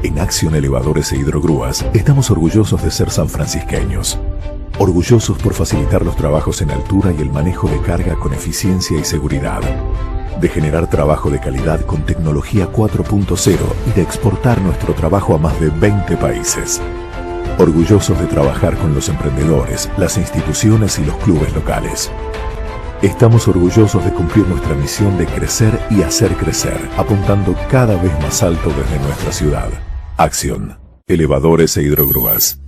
En Acción Elevadores e Hidrogrúas estamos orgullosos de ser sanfrancisqueños. Orgullosos por facilitar los trabajos en altura y el manejo de carga con eficiencia y seguridad. De generar trabajo de calidad con tecnología 4.0 y de exportar nuestro trabajo a más de 20 países. Orgullosos de trabajar con los emprendedores, las instituciones y los clubes locales. Estamos orgullosos de cumplir nuestra misión de crecer y hacer crecer, apuntando cada vez más alto desde nuestra ciudad. Acción. Elevadores e Hidrogrúas.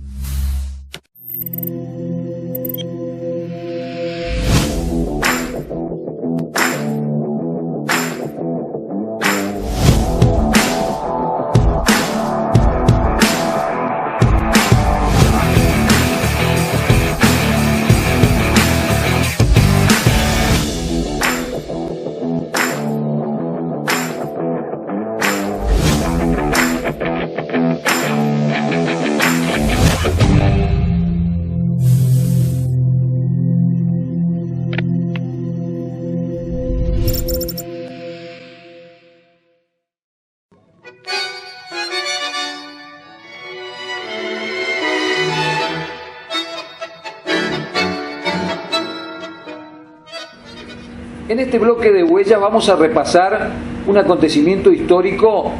En este bloque de huellas vamos a repasar un acontecimiento histórico,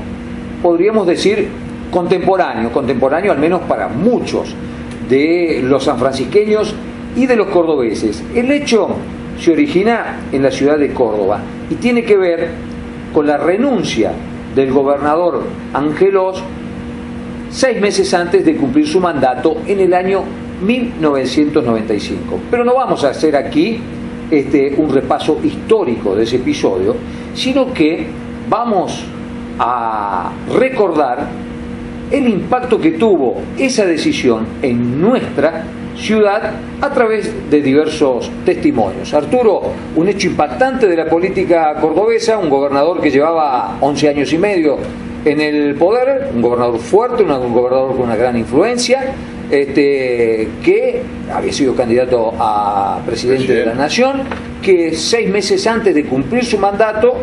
podríamos decir contemporáneo al menos para muchos de los sanfrancisqueños y de los cordobeses. El hecho se origina en la ciudad de Córdoba y tiene que ver con la renuncia del gobernador Angelos 6 meses antes de cumplir su mandato en el año 1995. Pero no vamos a hacer aquí un repaso histórico de ese episodio, sino que vamos a recordar el impacto que tuvo esa decisión en nuestra ciudad a través de diversos testimonios. Arturo, un hecho impactante de la política cordobesa, un gobernador que llevaba 11 años y medio en el poder, un gobernador fuerte, un gobernador con una gran influencia, que había sido candidato a presidente de la nación, que 6 meses antes de cumplir su mandato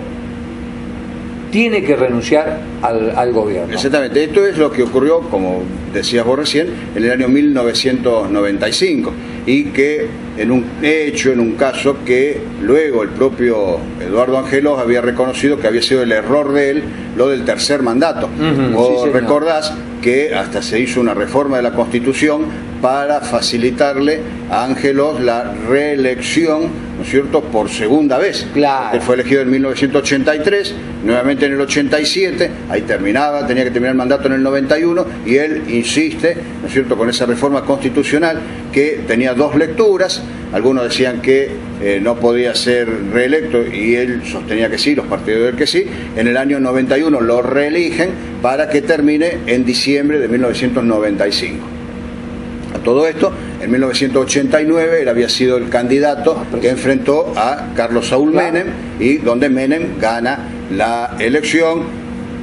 tiene que renunciar al gobierno. Exactamente, esto es lo que ocurrió, como decías vos recién, en el año 1995, y que en un caso que luego el propio Eduardo Angelos había reconocido que había sido el error de él, lo del tercer mandato. Vos sí, recordás que hasta se hizo una reforma de la Constitución para facilitarle a Angelos la reelección, ¿no es cierto?, por segunda vez. Claro. Él fue elegido en 1983, nuevamente en el 87, ahí tenía que terminar el mandato en el 91, y él insiste, ¿no es cierto?, con esa reforma constitucional que tenía 2 lecturas. Algunos decían que no podía ser reelecto y él sostenía que sí, los partidos del que sí. En el año 91 lo reeligen para que termine en diciembre de 1995. A todo esto, en 1989 él había sido el candidato que enfrentó a Carlos Saúl Menem, y donde Menem gana la elección,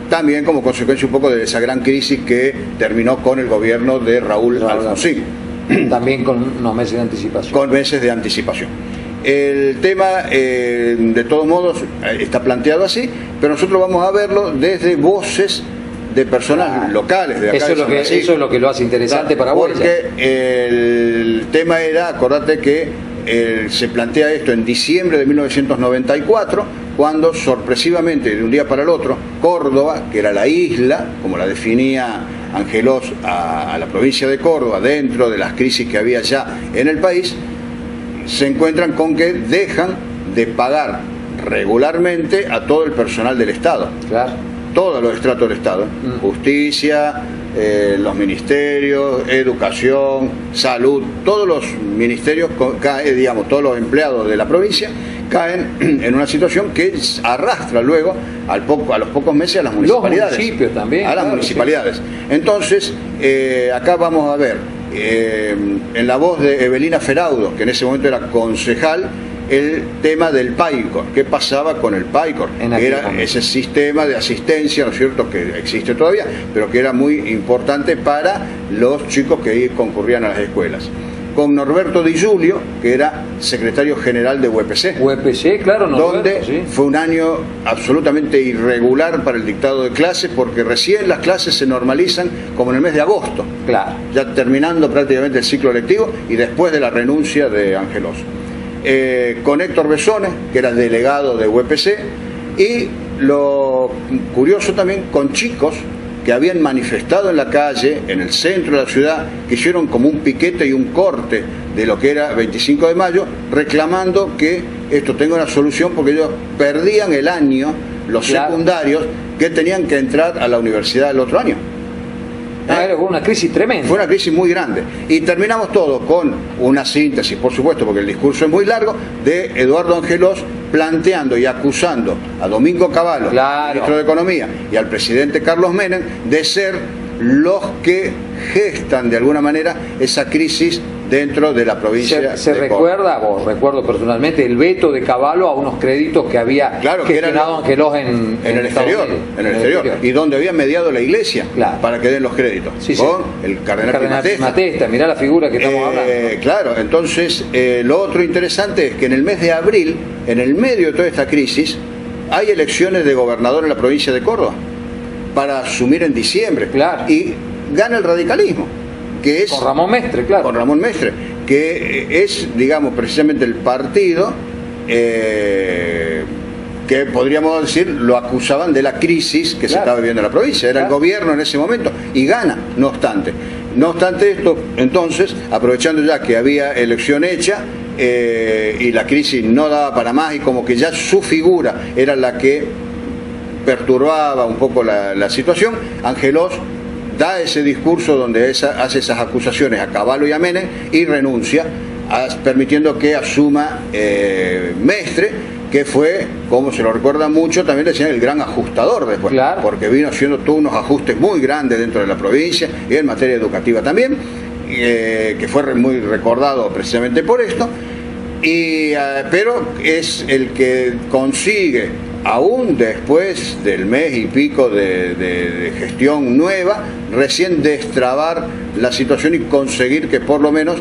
también como consecuencia un poco de esa gran crisis que terminó con el gobierno de Raúl Alfonsín. También con unos meses de anticipación. Con meses de anticipación. El tema, de todos modos, está planteado así, pero nosotros vamos a verlo desde voces de personas locales de acá. Eso es lo que lo hace interesante para vos. Porque el tema era, acordate que se plantea esto en diciembre de 1994, cuando sorpresivamente, de un día para el otro, Córdoba, que era la isla, como la definía Angelos a la provincia de Córdoba, dentro de las crisis que había ya en el país, se encuentran con que dejan de pagar regularmente a todo el personal del Estado. Claro. Todos los estratos del Estado, justicia, los ministerios, educación, salud, todos los ministerios, todos los empleados de la provincia caen en una situación que arrastra luego a los pocos meses a las municipalidades. Los municipios también. A las municipalidades. Sí. Entonces, acá vamos a ver, en la voz de Evelina Feraudo, que en ese momento era concejal, el tema del PAICOR. ¿Qué pasaba con el PAICOR? Era ese sistema de asistencia, ¿no es cierto?, que existe todavía, pero que era muy importante para los chicos que concurrían a las escuelas. con Norberto Di Giulio, que era secretario general de UPC. UPC, claro, Norberto, donde sí. Fue un año absolutamente irregular para el dictado de clases, porque recién las clases se normalizan como en el mes de agosto, Claro. ya terminando prácticamente el ciclo lectivo y después de la renuncia de Angelos. Con Héctor Besone, que era delegado de UPC, y lo curioso también con chicos que habían manifestado en la calle, en el centro de la ciudad, que hicieron como un piquete y un corte de lo que era 25 de mayo, reclamando que esto tenga una solución porque ellos perdían el año, los Claro. secundarios, que tenían que entrar a la universidad el otro año. Era una crisis tremenda. Fue una crisis muy grande. Y terminamos todo con una síntesis, por supuesto, porque el discurso es muy largo, de Eduardo Angelos planteando y acusando a Domingo Cavallo, Claro. ministro de Economía, y al presidente Carlos Menem de ser los que gestan de alguna manera esa crisis dentro de la provincia. Se de recuerda, o recuerdo personalmente, el veto de Cavallo a unos créditos que había Claro, que era gestionado Angelos en el Estados exterior, Unidos. en el exterior, y donde había mediado la iglesia, Claro. para que den los créditos, Sí, sí. con el cardenal Pimatesta. Pimatesta, mirá la figura que estamos hablando. Claro, entonces lo otro interesante es que en el mes de abril, en el medio de toda esta crisis, hay elecciones de gobernador en la provincia de Córdoba para asumir en diciembre. Claro. Y gana el radicalismo, que es Con Ramón Mestre, claro. con Ramón Mestre, que es, digamos, precisamente el partido que podríamos decir lo acusaban de la crisis que se Claro. estaba viviendo en la provincia. Era Claro. el gobierno en ese momento y gana, no obstante. No obstante esto, entonces, aprovechando ya que había elección hecha y la crisis no daba para más y como que ya su figura era la que perturbaba un poco la situación, Angelos da ese discurso donde hace esas acusaciones a Cavallo y a Menem y renuncia, permitiendo que asuma Mestre, que fue, como se lo recuerda mucho, también le decían el gran ajustador después, Claro. porque vino haciendo todos unos ajustes muy grandes dentro de la provincia y en materia educativa también, que fue muy recordado precisamente por esto, pero es el que consigue, aún después del mes y pico de gestión nueva, recién destrabar la situación y conseguir que por lo menos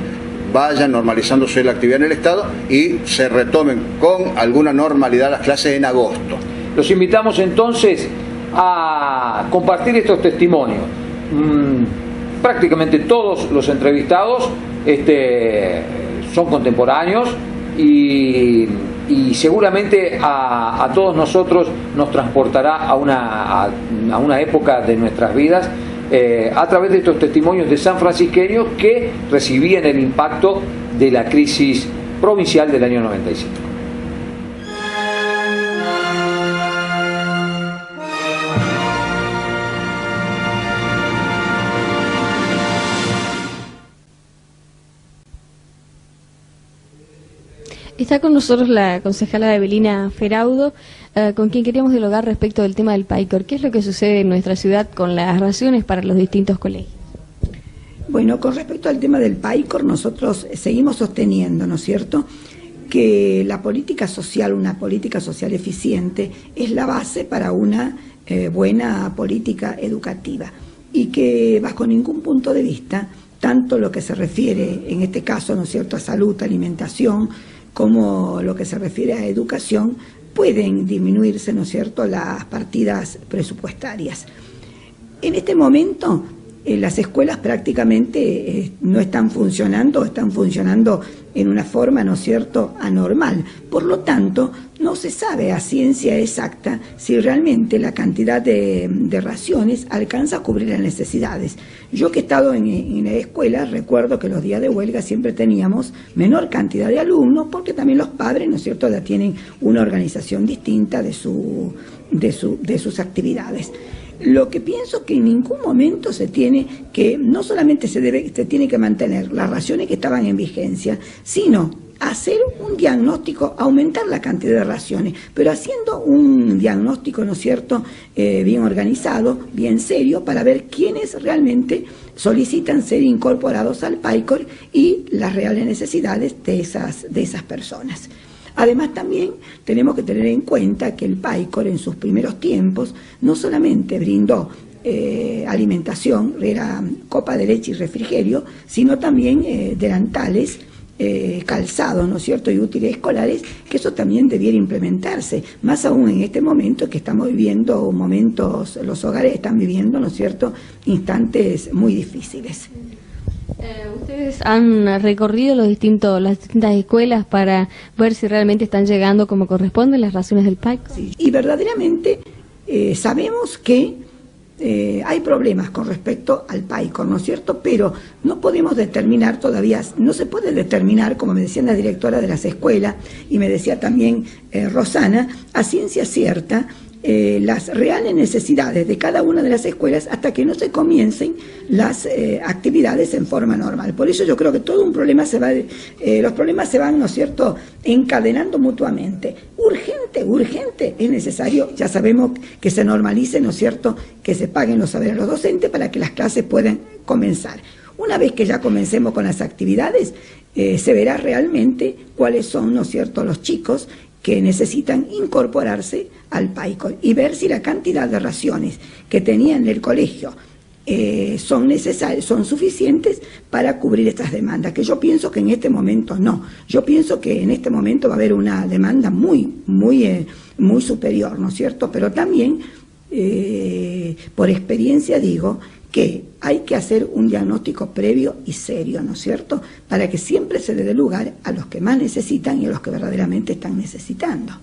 vaya normalizándose la actividad en el Estado y se retomen con alguna normalidad las clases en agosto. Los invitamos entonces a compartir estos testimonios. Prácticamente todos los entrevistados son contemporáneos y seguramente a todos nosotros nos transportará a una época de nuestras vidas a través de estos testimonios de sanfrancisqueños que recibían el impacto de la crisis provincial del año 95. Está con nosotros la concejala Evelina Feraudo, con quien queríamos dialogar respecto del tema del PAICOR. ¿Qué es lo que sucede en nuestra ciudad con las raciones para los distintos colegios? Bueno, con respecto al tema del PAICOR, nosotros seguimos sosteniendo, ¿no es cierto?, que la política social, una política social eficiente, es la base para una buena política educativa y que bajo ningún punto de vista, tanto lo que se refiere, en este caso, ¿no es cierto?, a salud, alimentación, como lo que se refiere a educación, pueden disminuirse, ¿no es cierto?, las partidas presupuestarias. En este momento, las escuelas prácticamente no están funcionando, o están funcionando en una forma, ¿no es cierto?, anormal. Por lo tanto, no se sabe a ciencia exacta si realmente la cantidad de raciones alcanza a cubrir las necesidades. Yo que he estado en la escuela, recuerdo que los días de huelga siempre teníamos menor cantidad de alumnos, porque también los padres, ¿no es cierto?, ya tienen una organización distinta de sus actividades. Lo que pienso que en ningún momento se tiene que, no solamente se tiene que mantener las raciones que estaban en vigencia, sino hacer un diagnóstico, aumentar la cantidad de raciones, pero haciendo un diagnóstico, ¿no es cierto?, bien organizado, bien serio, para ver quiénes realmente solicitan ser incorporados al PAICOR y las reales necesidades de esas personas. Además, también tenemos que tener en cuenta que el PAICOR en sus primeros tiempos no solamente brindó alimentación, era copa de leche y refrigerio, sino también delantales, calzados, ¿no es cierto?, y útiles escolares, que eso también debiera implementarse, más aún en este momento que estamos viviendo momentos, los hogares están viviendo, ¿no es cierto?, instantes muy difíciles. ¿Ustedes han recorrido las distintas escuelas para ver si realmente están llegando como corresponden las raciones del PAICOR? Sí, y verdaderamente sabemos que hay problemas con respecto al PAICOR, ¿no es cierto? Pero no podemos determinar todavía, no se puede determinar, como me decía la directora de las escuelas, y me decía también Rosana, a ciencia cierta, las reales necesidades de cada una de las escuelas hasta que no se comiencen las actividades en forma normal. Por eso yo creo que todo un problema los problemas se van, ¿no es cierto?, encadenando mutuamente. Urgente es necesario, ya sabemos que se normalice, ¿no es cierto?, que se paguen los saberes a los docentes para que las clases puedan comenzar. Una vez que ya comencemos con las actividades, se verá realmente cuáles son, ¿no es cierto?, los chicos que necesitan incorporarse al PAICOR y ver si la cantidad de raciones que tenían en el colegio son suficientes para cubrir estas demandas, que yo pienso que en este momento no. Yo pienso que en este momento va a haber una demanda muy superior, ¿no es cierto? Pero también, por experiencia digo, que hay que hacer un diagnóstico previo y serio, ¿no es cierto?, para que siempre se le dé lugar a los que más necesitan y a los que verdaderamente están necesitando.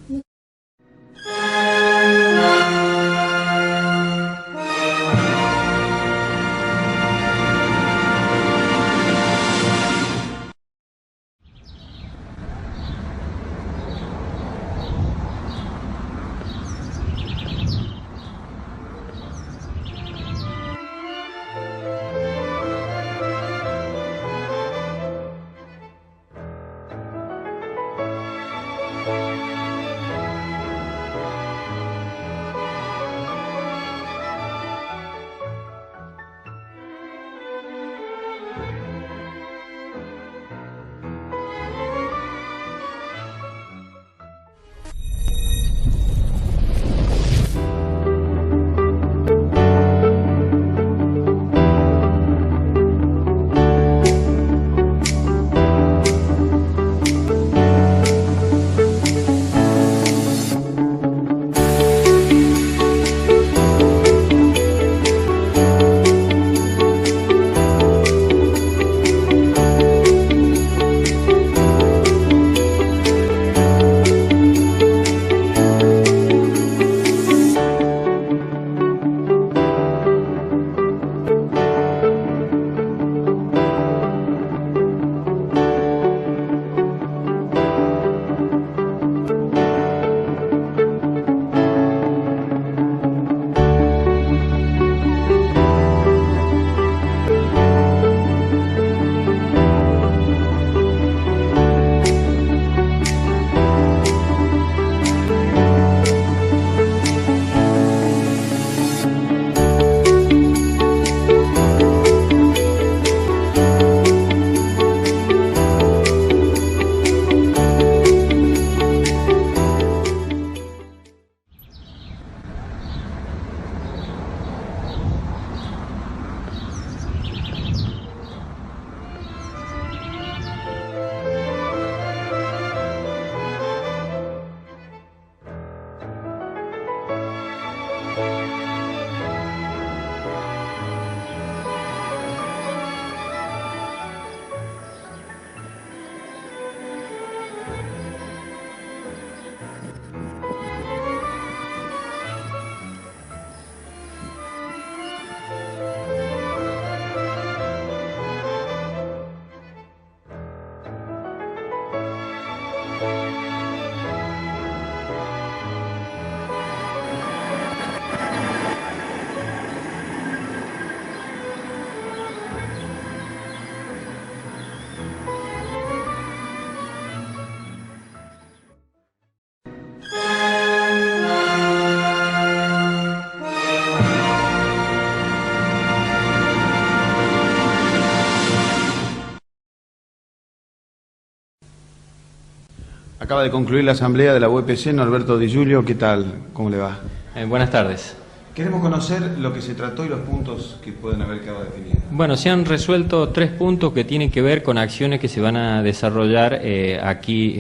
Acaba de concluir la asamblea de la UPC, Norberto Di Giulio, ¿qué tal? ¿Cómo le va? Buenas tardes. Queremos conocer lo que se trató y los puntos que pueden haber quedado definidos. Bueno, se han resuelto 3 puntos que tienen que ver con acciones que se van a desarrollar aquí,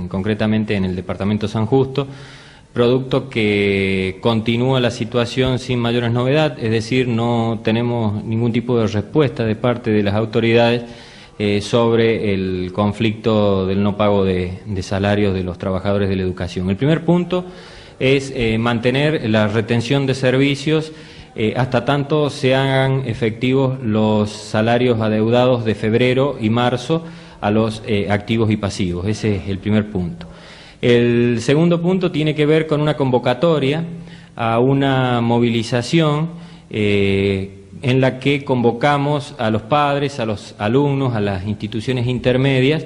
concretamente en el departamento San Justo, producto que continúa la situación sin mayores novedades, es decir, no tenemos ningún tipo de respuesta de parte de las autoridades sobre el conflicto del no pago de salarios de los trabajadores de la educación. El primer punto es mantener la retención de servicios hasta tanto se hagan efectivos los salarios adeudados de febrero y marzo a los activos y pasivos. Ese es el primer punto. El segundo punto tiene que ver con una convocatoria a una movilización en la que convocamos a los padres, a los alumnos, a las instituciones intermedias,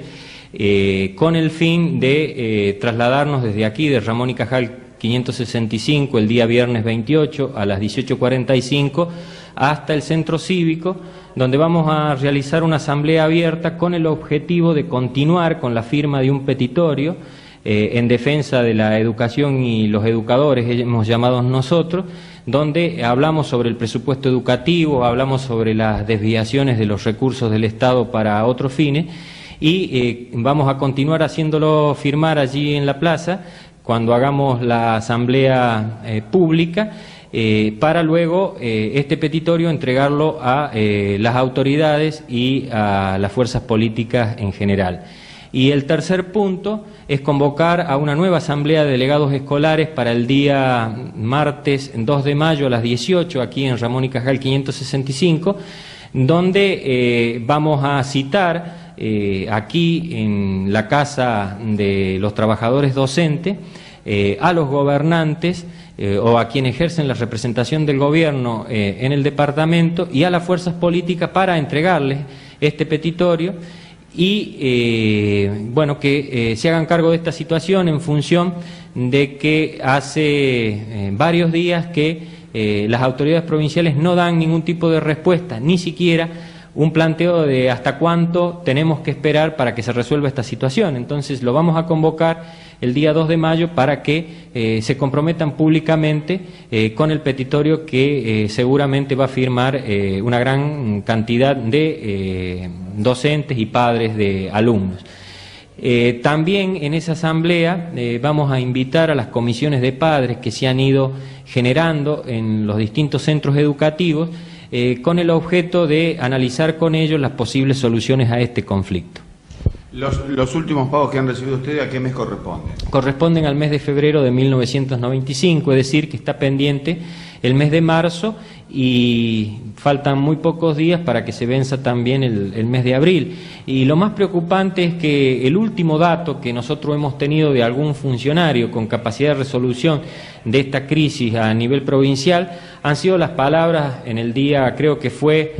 con el fin de trasladarnos desde aquí, de Ramón y Cajal 565, el día viernes 28 a las 18:45, hasta el centro cívico, donde vamos a realizar una asamblea abierta con el objetivo de continuar con la firma de un petitorio en defensa de la educación y los educadores, hemos llamado nosotros, donde hablamos sobre el presupuesto educativo, hablamos sobre las desviaciones de los recursos del Estado para otros fines, y vamos a continuar haciéndolo firmar allí en la plaza cuando hagamos la asamblea pública, para luego este petitorio entregarlo a las autoridades y a las fuerzas políticas en general. Y el tercer punto es convocar a una nueva asamblea de delegados escolares para el día martes 2 de mayo a las 18, aquí en Ramón y Cajal 565, donde vamos a citar aquí en la Casa de los Trabajadores Docentes a los gobernantes o a quienes ejercen la representación del gobierno en el departamento y a las fuerzas políticas para entregarles este petitorio y bueno, que se hagan cargo de esta situación en función de que hace varios días que las autoridades provinciales no dan ningún tipo de respuesta, ni siquiera un planteo de hasta cuánto tenemos que esperar para que se resuelva esta situación. Entonces lo vamos a convocar el día 2 de mayo para que se comprometan públicamente con el petitorio que seguramente va a firmar una gran cantidad de docentes y padres de alumnos. También en esa asamblea vamos a invitar a las comisiones de padres que se han ido generando en los distintos centros educativos con el objeto de analizar con ellos las posibles soluciones a este conflicto. Los últimos pagos que han recibido ustedes, ¿a qué mes corresponden? Corresponden al mes de febrero de 1995, es decir, que está pendiente el mes de marzo y faltan muy pocos días para que se venza también el mes de abril. Y lo más preocupante es que el último dato que nosotros hemos tenido de algún funcionario con capacidad de resolución de esta crisis a nivel provincial han sido las palabras en el día, creo que fue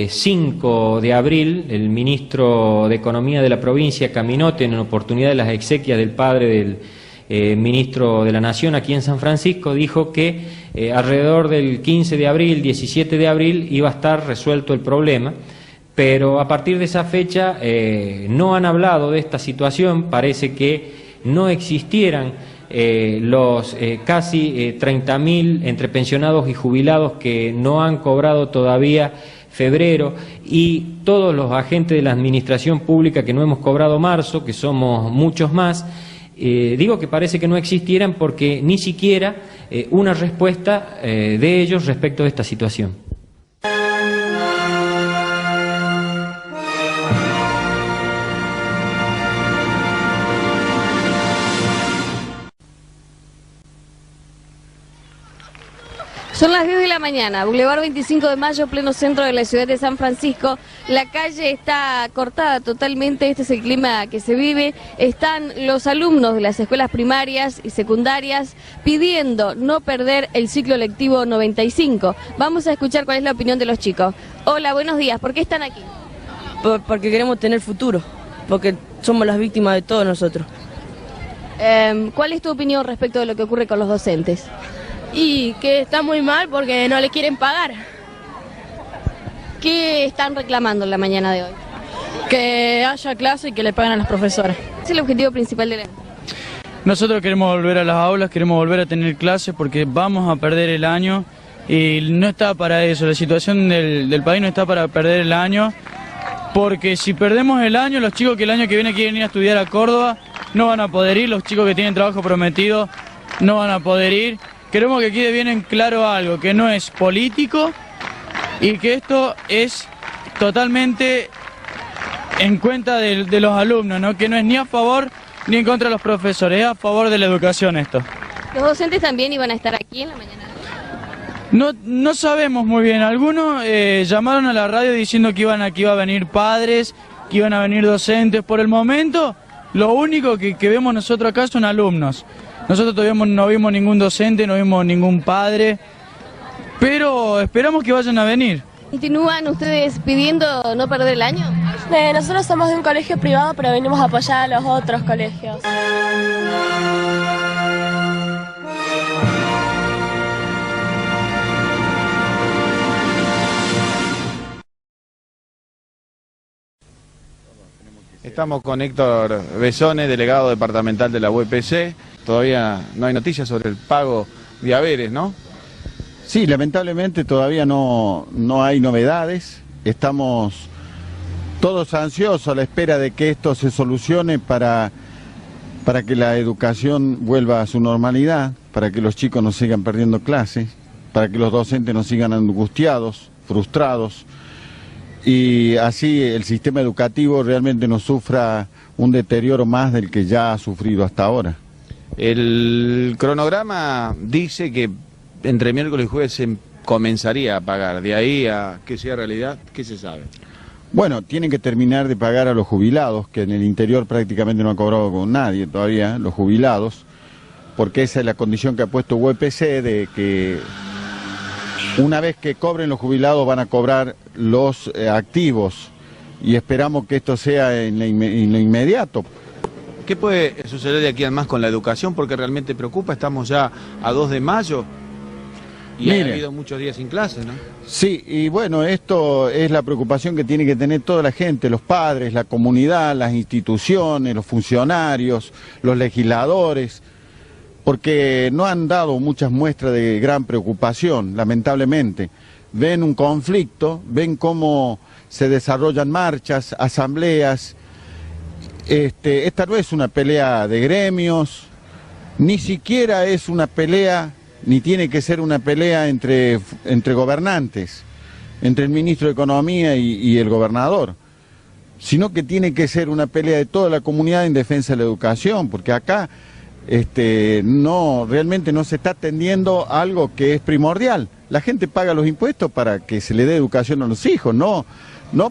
5 de abril, el ministro de Economía de la provincia, Caminote, en oportunidad de las exequias del padre del ministro de la Nación aquí en San Francisco, dijo que alrededor del 15 de abril, 17 de abril iba a estar resuelto el problema, pero a partir de esa fecha no han hablado de esta situación. Parece que no existieran los casi 30.000 entre pensionados y jubilados que no han cobrado todavía febrero y todos los agentes de la administración pública que no hemos cobrado marzo, que somos muchos más. Digo que parece que no existieran porque ni siquiera una respuesta de ellos respecto de esta situación. Son las 10 de la mañana, Boulevard 25 de Mayo, pleno centro de la ciudad de San Francisco. La calle está cortada totalmente, este es el clima que se vive. Están los alumnos de las escuelas primarias y secundarias pidiendo no perder el ciclo lectivo 95. Vamos a escuchar cuál es la opinión de los chicos. Hola, buenos días, ¿por qué están aquí? Porque queremos tener futuro, porque somos las víctimas de todos nosotros. ¿Cuál es tu opinión respecto de lo que ocurre con los docentes? Y que está muy mal porque no le quieren pagar. ¿Qué están reclamando en la mañana de hoy? Que haya clase y que le paguen a las profesoras. ¿Cuál es el objetivo principal de la... Nosotros queremos volver a las aulas, queremos volver a tener clases porque vamos a perder el año y no está para eso. La situación del país no está para perder el año, porque si perdemos el año, los chicos que el año que viene quieren ir a estudiar a Córdoba no van a poder ir, los chicos que tienen trabajo prometido no van a poder ir. Queremos que quede bien en claro algo, que no es político y que esto es totalmente en cuenta de los alumnos, ¿no? Que no es ni a favor ni en contra de los profesores, es a favor de la educación esto. ¿Los docentes también iban a estar aquí en la mañana? No sabemos muy bien, algunos llamaron a la radio diciendo que iba a venir padres, que iban a venir docentes. Por el momento, lo único que vemos nosotros acá son alumnos. Nosotros todavía no vimos ningún docente, no vimos ningún padre, pero esperamos que vayan a venir. ¿Continúan ustedes pidiendo no perder el año? Nosotros somos de un colegio privado, pero venimos a apoyar a los otros colegios. Estamos con Héctor Besone, delegado departamental de la UPC. Todavía no hay noticias sobre el pago de haberes, ¿no? Sí, lamentablemente todavía no hay novedades. Estamos todos ansiosos a la espera de que esto se solucione para que la educación vuelva a su normalidad, para que los chicos no sigan perdiendo clases, para que los docentes no sigan angustiados, frustrados, y así el sistema educativo realmente no sufra un deterioro más del que ya ha sufrido hasta ahora. El cronograma dice que entre miércoles y jueves se comenzaría a pagar. De ahí a que sea realidad, ¿qué se sabe? Bueno, tienen que terminar de pagar a los jubilados, que en el interior prácticamente no ha cobrado con nadie todavía, los jubilados, porque esa es la condición que ha puesto UPC, de que una vez que cobren los jubilados van a cobrar los activos, y esperamos que esto sea en lo inmediato. ¿Qué puede suceder de aquí al más con la educación? Porque realmente preocupa, estamos ya a 2 de mayo y ha habido muchos días sin clases, ¿no? Sí, y bueno, esto es la preocupación que tiene que tener toda la gente, los padres, la comunidad, las instituciones, los funcionarios, los legisladores, porque no han dado muchas muestras de gran preocupación, lamentablemente. Ven un conflicto, ven cómo se desarrollan marchas, asambleas. Esta no es una pelea de gremios, ni siquiera es una pelea, ni tiene que ser una pelea entre gobernantes, entre el ministro de Economía y el gobernador, sino que tiene que ser una pelea de toda la comunidad en defensa de la educación, porque acá realmente no se está atendiendo algo que es primordial. La gente paga los impuestos para que se le dé educación a los hijos, no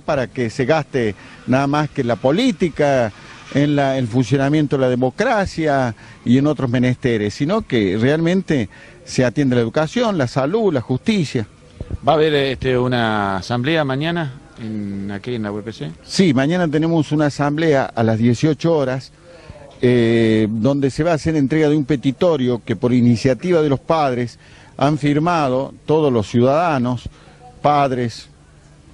para que se gaste nada más que en la política, en el funcionamiento de la democracia y en otros menesteres, sino que realmente se atiende la educación, la salud, la justicia. ¿Va a haber una asamblea mañana aquí en la UPC? Sí, mañana tenemos una asamblea a las 18 horas, donde se va a hacer entrega de un petitorio que por iniciativa de los padres han firmado todos los ciudadanos, padres,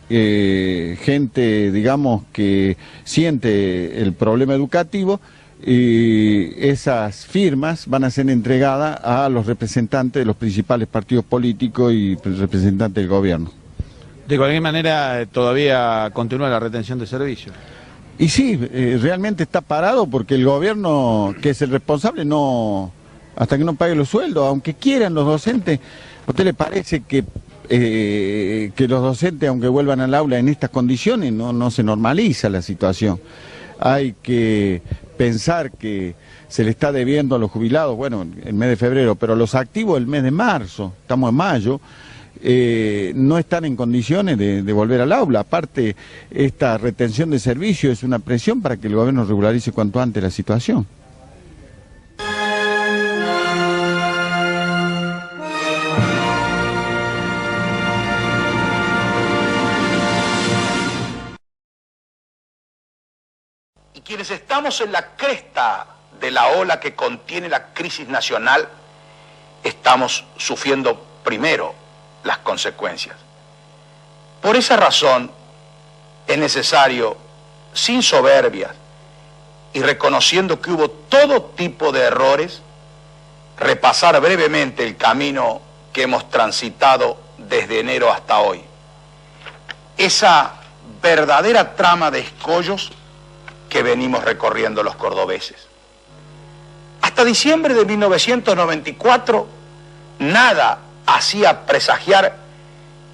gente, digamos, que siente el problema educativo, y esas firmas van a ser entregadas a los representantes de los principales partidos políticos y representantes del gobierno. De cualquier manera, todavía continúa la retención de servicios. Y sí, realmente está parado porque el gobierno, que es el responsable, hasta que no pague los sueldos, aunque quieran los docentes. ¿A usted le parece que los docentes, aunque vuelvan al aula en estas condiciones, no se normaliza la situación? Hay que pensar que se le está debiendo a los jubilados, bueno, el mes de febrero, pero a los activos el mes de marzo, estamos en mayo, no están en condiciones de volver al aula. Aparte, esta retención de servicios es una presión para que el gobierno regularice cuanto antes la situación. Y quienes estamos en la cresta de la ola que contiene la crisis nacional, estamos sufriendo primero las consecuencias. Por esa razón es necesario, sin soberbias y reconociendo que hubo todo tipo de errores, repasar brevemente el camino que hemos transitado desde enero hasta hoy. Esa verdadera trama de escollos que venimos recorriendo los cordobeses. Hasta diciembre de 1994, nada hacía presagiar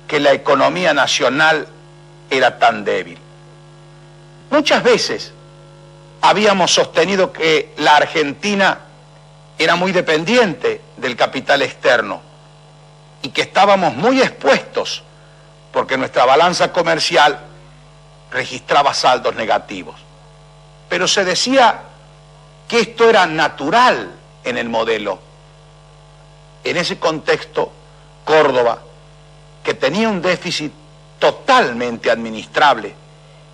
que la economía nacional era tan débil. Muchas veces habíamos sostenido que la Argentina era muy dependiente del capital externo y que estábamos muy expuestos porque nuestra balanza comercial registraba saldos negativos. Pero se decía que esto era natural en el modelo. En ese contexto, Córdoba, que tenía un déficit totalmente administrable,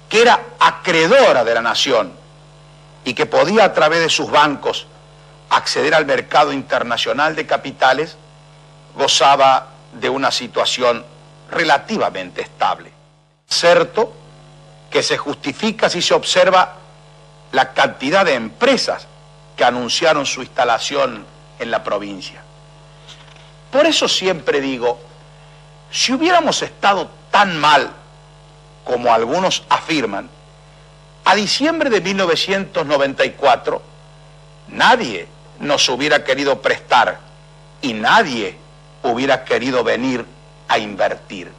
que era acreedora de la nación y que podía a través de sus bancos acceder al mercado internacional de capitales, gozaba de una situación relativamente estable. Cierto que se justifica si se observa la cantidad de empresas que anunciaron su instalación en la provincia. Por eso siempre digo, si hubiéramos estado tan mal como algunos afirman, a diciembre de 1994 nadie nos hubiera querido prestar y nadie hubiera querido venir a invertir.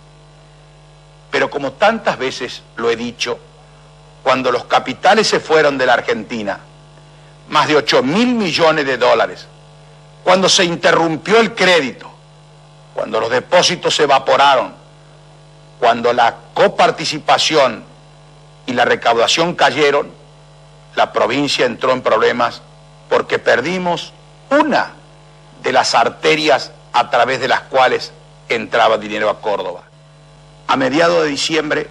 Pero como tantas veces lo he dicho, cuando los capitales se fueron de la Argentina, más de 8.000 millones de dólares, cuando se interrumpió el crédito, cuando los depósitos se evaporaron, cuando la coparticipación y la recaudación cayeron, la provincia entró en problemas porque perdimos una de las arterias a través de las cuales entraba dinero a Córdoba. A mediados de diciembre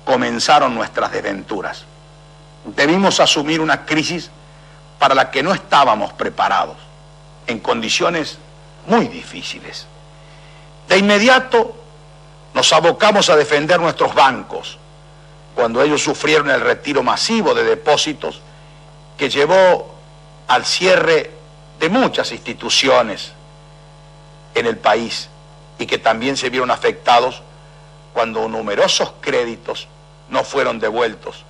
comenzaron nuestras desventuras. Debimos asumir una crisis para la que no estábamos preparados, en condiciones muy difíciles. De inmediato nos abocamos a defender nuestros bancos, cuando ellos sufrieron el retiro masivo de depósitos que llevó al cierre de muchas instituciones en el país y que también se vieron afectados cuando numerosos créditos no fueron devueltos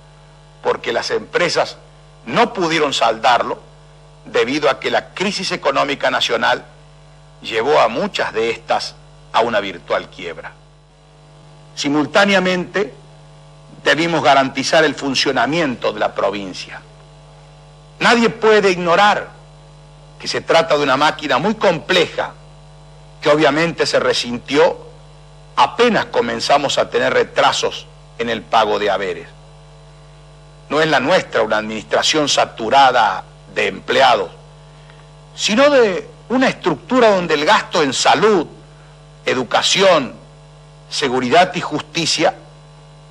porque las empresas no pudieron saldarlo debido a que la crisis económica nacional llevó a muchas de estas a una virtual quiebra. Simultáneamente, debimos garantizar el funcionamiento de la provincia. Nadie puede ignorar que se trata de una máquina muy compleja que obviamente se resintió apenas comenzamos a tener retrasos en el pago de haberes. No es la nuestra una administración saturada de empleados, sino de una estructura donde el gasto en salud, educación, seguridad y justicia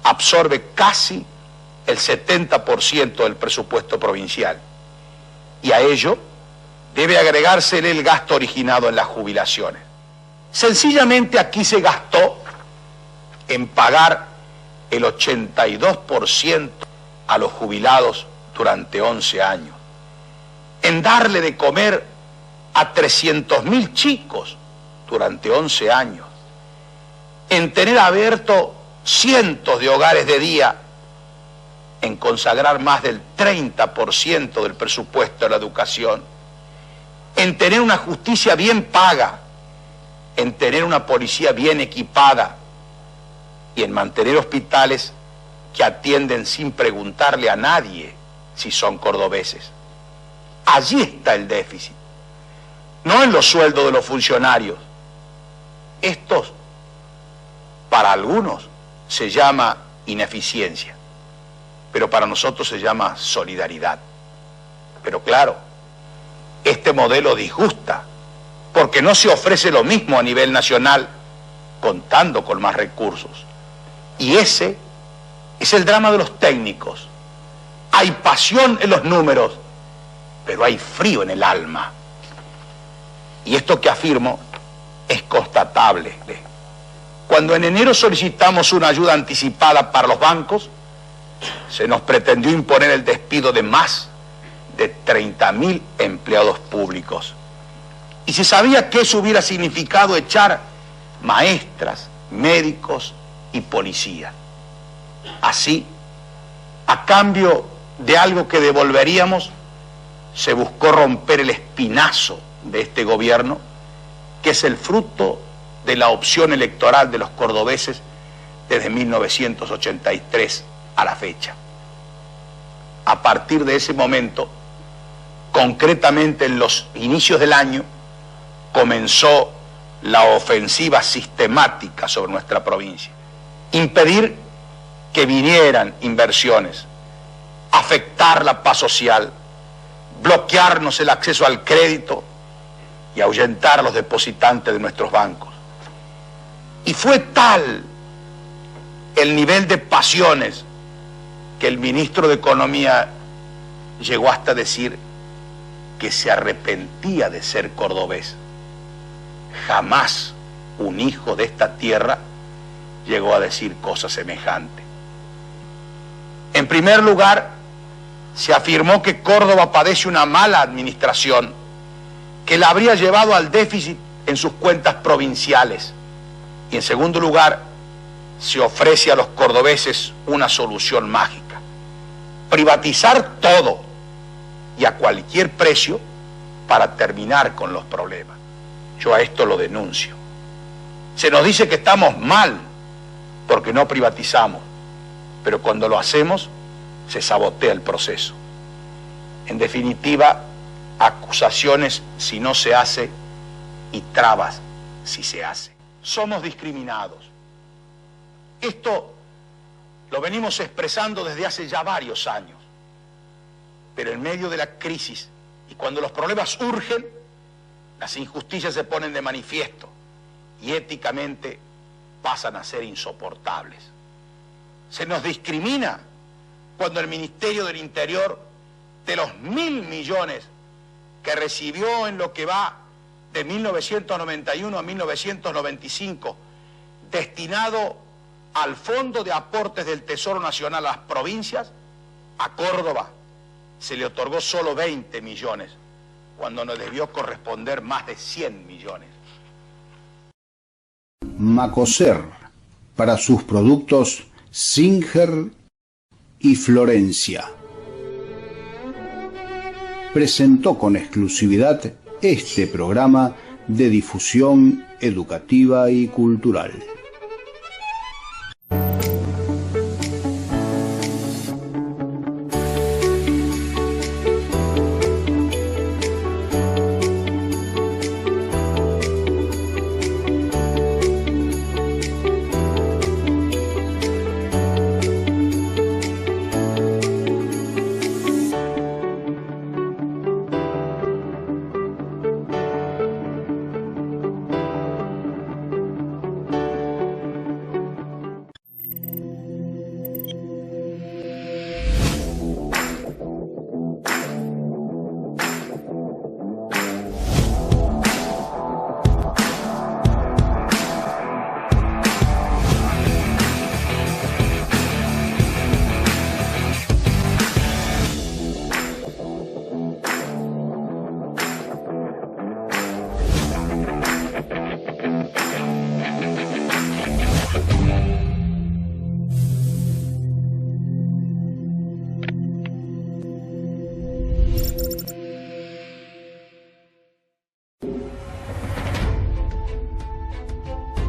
absorbe casi el 70% del presupuesto provincial. Y a ello debe agregársele el gasto originado en las jubilaciones. Sencillamente aquí se gastó en pagar el 82% a los jubilados durante 11 años, en darle de comer a 300.000 chicos durante 11 años, en tener abierto cientos de hogares de día, en consagrar más del 30% del presupuesto a la educación, en tener una justicia bien paga, en tener una policía bien equipada y en mantener hospitales que atienden sin preguntarle a nadie si son cordobeses. Allí está el déficit, no en los sueldos de los funcionarios. Estos, para algunos, se llama ineficiencia, pero para nosotros se llama solidaridad. Pero claro, este modelo disgusta, porque no se ofrece lo mismo a nivel nacional, contando con más recursos. Y ese es el drama de los técnicos. Hay pasión en los números, pero hay frío en el alma. Y esto que afirmo es constatable. Cuando en enero solicitamos una ayuda anticipada para los bancos, se nos pretendió imponer el despido de más de 30.000 empleados públicos. Y se sabía que eso hubiera significado echar maestras, médicos y policías. Así, a cambio de algo que devolveríamos, se buscó romper el espinazo de este gobierno, que es el fruto de la opción electoral de los cordobeses desde 1983 a la fecha. A partir de ese momento, concretamente en los inicios del año, comenzó la ofensiva sistemática sobre nuestra provincia. Impedir que vinieran inversiones, afectar la paz social, bloquearnos el acceso al crédito y ahuyentar a los depositantes de nuestros bancos. Y fue tal el nivel de pasiones que el ministro de Economía llegó hasta decir que se arrepentía de ser cordobés. Jamás un hijo de esta tierra llegó a decir cosa semejante. En primer lugar, se afirmó que Córdoba padece una mala administración que la habría llevado al déficit en sus cuentas provinciales. Y en segundo lugar, se ofrece a los cordobeses una solución mágica: privatizar todo y a cualquier precio para terminar con los problemas. Yo a esto lo denuncio. Se nos dice que estamos mal porque no privatizamos, pero cuando lo hacemos se sabotea el proceso. En definitiva, acusaciones si no se hace y trabas si se hace. Somos discriminados. Esto lo venimos expresando desde hace ya varios años, pero en medio de la crisis y cuando los problemas urgen, las injusticias se ponen de manifiesto y éticamente pasan a ser insoportables. Se nos discrimina cuando el Ministerio del Interior, de los 1.000 millones que recibió en lo que va de 1991 a 1995, destinado al Fondo de Aportes del Tesoro Nacional a las provincias, a Córdoba se le otorgó solo 20 millones, cuando nos debió corresponder más de 100 millones. Macoser, para sus productos Singer y Florencia, presentó con exclusividad este programa de difusión educativa y cultural.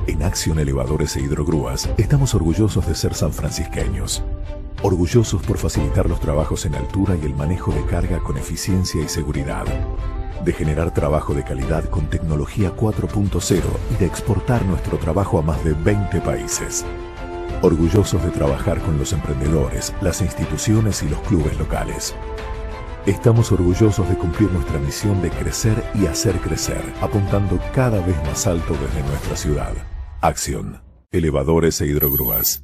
En Acción Elevadores e Hidrogrúas estamos orgullosos de ser sanfrancisqueños. Orgullosos por facilitar los trabajos en altura y el manejo de carga con eficiencia y seguridad. De generar trabajo de calidad con tecnología 4.0 y de exportar nuestro trabajo a más de 20 países. Orgullosos de trabajar con los emprendedores, las instituciones y los clubes locales. Estamos orgullosos de cumplir nuestra misión de crecer y hacer crecer, apuntando cada vez más alto desde nuestra ciudad. Acción, Elevadores e Hidrogrúas.